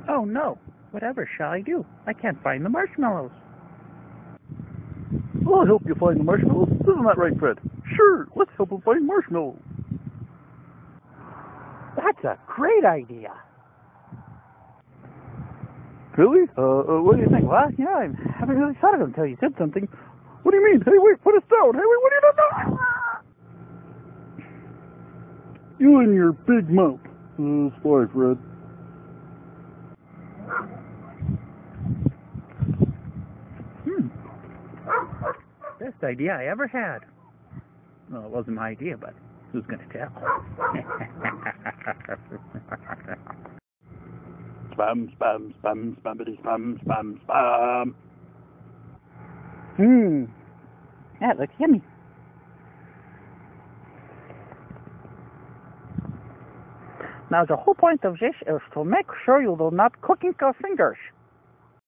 Oh no, whatever shall I do? I can't find the marshmallows. I'll help you find the marshmallows. Isn't that right, Fred? Sure, let's help him find marshmallows. That's a great idea. Billy, what do you think? Well, you know, I haven't really thought of it until you said something. What do you mean? Hey, wait, put us down. Hey, wait, what are you doing? You and your big mouth. Sorry, Fred. Best idea I ever had. Well, it wasn't my idea, but who's going to tell? Spam, spam, spam, spammity, spam, spam, spam. That looks yummy. Now, the whole point of this is to make sure you do not cook your fingers.